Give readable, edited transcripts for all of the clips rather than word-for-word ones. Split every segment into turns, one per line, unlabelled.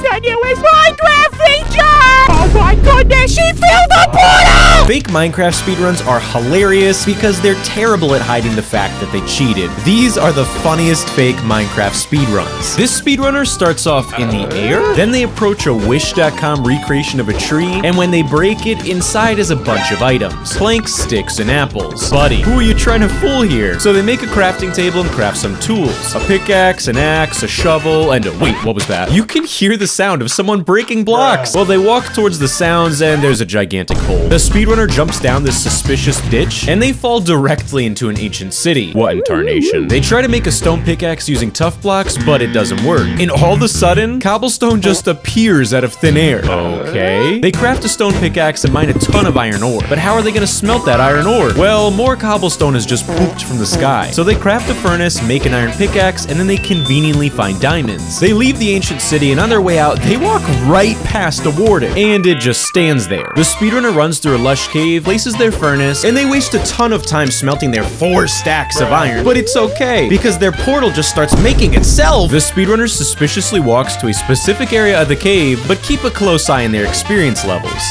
It's the newest Minecraft feature! Oh my goodness, she filled the portal!
Fake Minecraft speedruns are hilarious because they're terrible at hiding the fact that they cheated. These are the funniest fake Minecraft speedruns. This speedrunner starts off in the air, then they approach a Wish.com recreation of a tree, and when they break it, inside is a bunch of items. Planks, sticks, and apples. Buddy, who are you trying to fool here? So they make a crafting table and craft some tools. A pickaxe, an axe, a shovel, and wait, what was that? You can hear the sound of someone breaking blocks. Well, they walk towards the sounds and there's a gigantic hole. The speedrunner jumps down this suspicious ditch and they fall directly into an ancient city. What in tarnation? They try to make a stone pickaxe using tough blocks, but it doesn't work. And all of a sudden, cobblestone just appears out of thin air. Okay. They craft a stone pickaxe and mine a ton of iron ore. But how are they gonna smelt that iron ore? Well, more cobblestone is just pooped from the sky. So they craft a furnace, make an iron pickaxe, and then they conveniently find diamonds. They leave the ancient city and on their way out, they walk right past a warden. And it just stands there. The speedrunner runs through a lush cave, places their furnace, and they waste a ton of time smelting their 4 stacks of iron. But it's okay, because their portal just starts making itself. The speedrunner suspiciously walks to a specific area of the cave, but keep a close eye on their experience levels.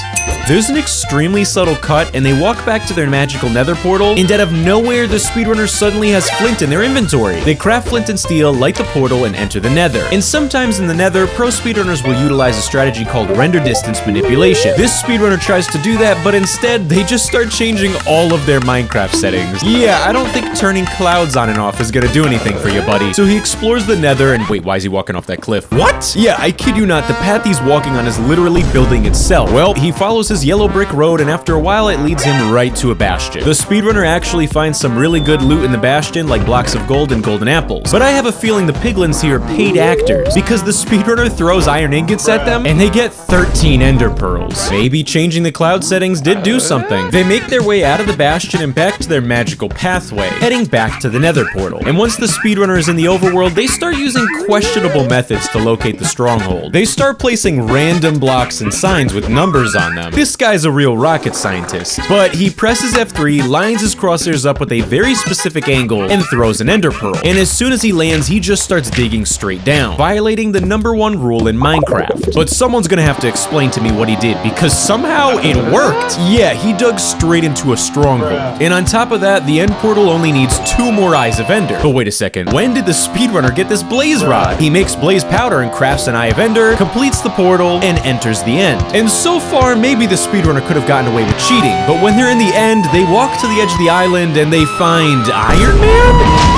There's an extremely subtle cut, and they walk back to their magical nether portal, and out of nowhere, the speedrunner suddenly has flint in their inventory. They craft flint and steel, light the portal, and enter the nether. And sometimes in the nether, pro speedrunners will utilize a strategy called render distance manipulation. This speedrunner tries to do that, but instead, they just start changing all of their Minecraft settings. Yeah, I don't think turning clouds on and off is gonna do anything for you, buddy. So he explores the nether, and wait, why is he walking off that cliff? What? Yeah, I kid you not, the path he's walking on is literally building itself. Well, he follows his yellow brick road, and after a while, it leads him right to a bastion. The speedrunner actually finds some really good loot in the bastion, like blocks of gold and golden apples. But I have a feeling the piglins here are paid actors, because the speedrunner throws iron ingots at them, and they get 13 ender pearls. Maybe changing the cloud settings did do something. They make their way out of the bastion and back to their magical pathway, heading back to the nether portal. And once the speedrunner is in the overworld, they start using questionable methods to locate the stronghold. They start placing random blocks and signs with numbers on them. This guy's a real rocket scientist. But he presses F3, lines his crosshairs up with a very specific angle, and throws an ender pearl. And as soon as he lands, he just starts digging straight down, violating the #1 rule in Minecraft. But someone's gonna have to explain to me what he did, because somehow it worked. Yeah, he dug straight into a stronghold. And on top of that, the end portal only needs 2 more eyes of ender. But wait a second, when did the speedrunner get this blaze rod? He makes blaze powder and crafts an eye of ender, completes the portal, and enters the end. And so far, maybe the speedrunner could have gotten away with cheating, but when they're in the end, they walk to the edge of the island and they find Iron Man?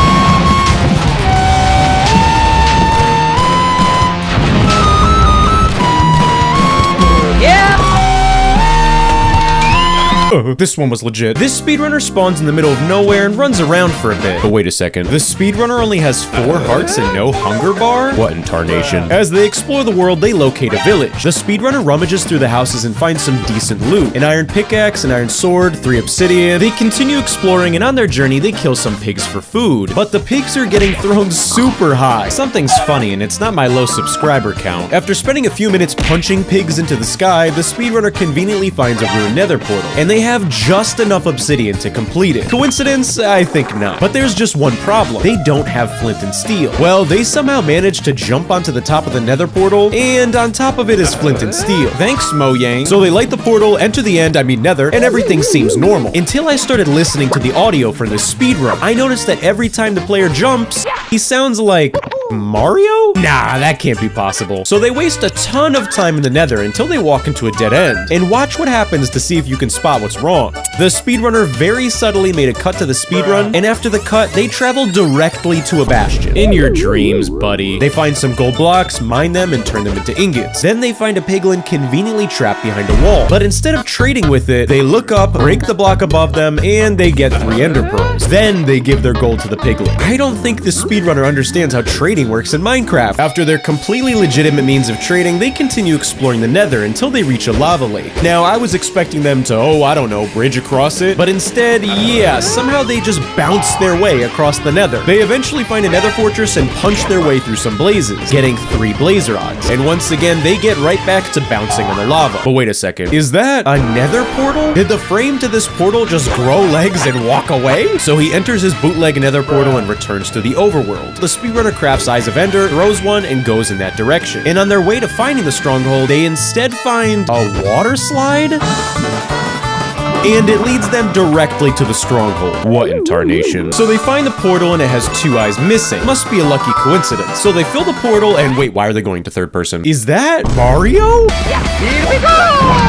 This one was legit. This speedrunner spawns in the middle of nowhere and runs around for a bit. But wait a second, the speedrunner only has 4 hearts and no hunger bar? What in tarnation? As they explore the world, they locate a village. The speedrunner rummages through the houses and finds some decent loot. An iron pickaxe, an iron sword, 3 obsidian. They continue exploring, and on their journey, they kill some pigs for food. But the pigs are getting thrown super high. Something's funny, and it's not my low subscriber count. After spending a few minutes punching pigs into the sky, the speedrunner conveniently finds a ruined nether portal. And they have just enough obsidian to complete it. Coincidence? I think not. But there's just one problem. They don't have flint and steel. Well, they somehow managed to jump onto the top of the nether portal, and on top of it is flint and steel. Thanks, Mojang. So they light the portal, enter the nether, and everything seems normal. Until I started listening to the audio for the speedrun. I noticed that every time the player jumps, he sounds like Mario? Nah, that can't be possible. So they waste a ton of time in the nether until they walk into a dead end. And watch what happens to see if you can spot what's wrong. The speedrunner very subtly made a cut to the speedrun, and after the cut, they travel directly to a bastion. In your dreams, buddy. They find some gold blocks, mine them, and turn them into ingots. Then they find a piglin conveniently trapped behind a wall. But instead of trading with it, they look up, break the block above them, and they get 3 ender pearls. Then they give their gold to the piglin. I don't think the speedrunner understands how trading works in Minecraft. After their completely legitimate means of trading, they continue exploring the nether until they reach a lava lake. Now, I was expecting them to, I don't know, bridge across it, but instead, yeah, somehow they just bounce their way across the nether. They eventually find a nether fortress and punch their way through some blazes, getting 3 blaze rods. And once again, they get right back to bouncing on the lava. But wait a second, is that a nether portal? Did the frame to this portal just grow legs and walk away? So he enters his bootleg nether portal and returns to the overworld. The speedrunner crafts size of ender, throws one, and goes in that direction. And on their way to finding the stronghold, they instead find a water slide? And it leads them directly to the stronghold. What in tarnation? So they find the portal and it has 2 eyes missing. Must be a lucky coincidence. So they fill the portal and wait, why are they going to third person? Is that Mario?
Here we go!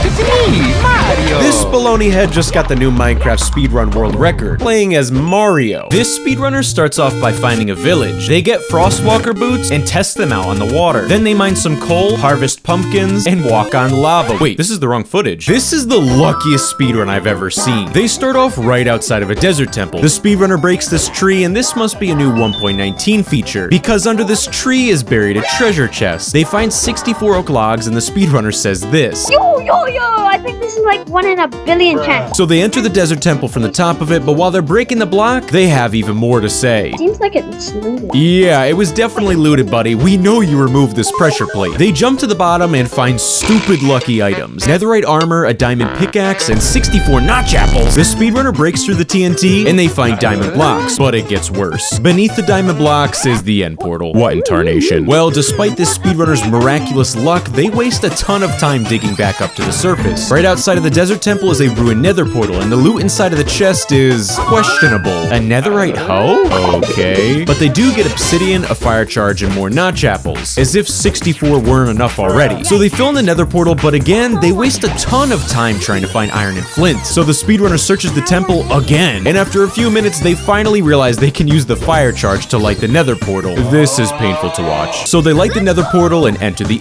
It's me, Mario!
This baloney head just got the new Minecraft speedrun world record, playing as Mario. This speedrunner starts off by finding a village. They get Frostwalker boots and test them out on the water. Then they mine some coal, harvest pumpkins, and walk on lava. Wait, this is the wrong footage. This is the luckiest speedrun I've ever seen. They start off right outside of a desert temple. The speedrunner breaks this tree, and this must be a new 1.19 feature, because under this tree is buried a treasure chest. They find 64 oak logs, and the speedrunner says this.
Yo! I think this is like 1 in a billion chance.
So they enter the desert temple from the top of it, but while they're breaking the block, they have even more to say.
Seems like it's looted.
Yeah, it was definitely looted, buddy. We know you removed this pressure plate. They jump to the bottom and find stupid lucky items. Netherite armor, a diamond pickaxe, and 64 notch apples. The speedrunner breaks through the TNT, and they find diamond blocks. But it gets worse. Beneath the diamond blocks is the end portal. What in tarnation? Well, despite this speedrunner's miraculous luck, they waste a ton of time digging back up to the surface. Right outside of the desert temple is a ruined nether portal, and the loot inside of the chest is questionable. A netherite hoe? Okay. But they do get obsidian, a fire charge, and more notch apples, as if 64 weren't enough already. So they fill in the nether portal, but again, they waste a ton of time trying to find iron and flint. So the speedrunner searches the temple again, and after a few minutes, they finally realize they can use the fire charge to light the nether portal. This is painful to watch. So they light the nether portal and enter the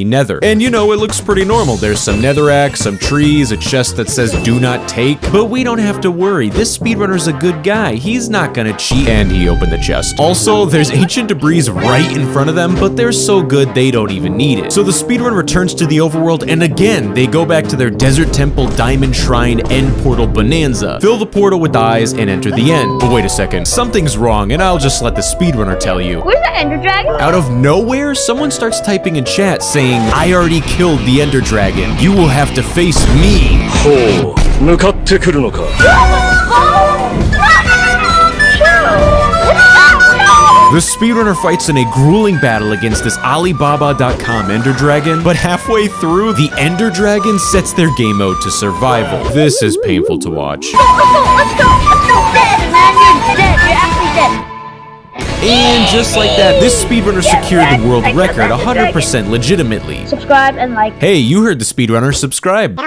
nether. And you know, it looks pretty normal. There's some netherrack, some trees, a chest that says do not take, but we don't have to worry. This speedrunner's a good guy. He's not gonna cheat. And he opened the chest. Also, there's ancient debris right in front of them, but they're so good they don't even need it. So the speedrun returns to the overworld, and again, they go back to their desert temple, diamond shrine, end portal bonanza. Fill the portal with eyes and enter the end. But wait a second, something's wrong, and I'll just let the speedrunner tell you.
Where's the Ender Dragon?
Out of nowhere, someone starts typing in chat saying, I already killed the Ender Dragon. You will have to face me.
ほう、向かってくるのか。
The speedrunner fights in a grueling battle against this Alibaba.com Ender Dragon, but halfway through, the Ender Dragon sets their game mode to survival. This is painful to watch.
Let's go! Dead, man, you're dead. You're actually dead.
And just like that, this speedrunner secured the world record 100% legitimately.
Subscribe and like.
Hey, you heard the speedrunner, subscribe.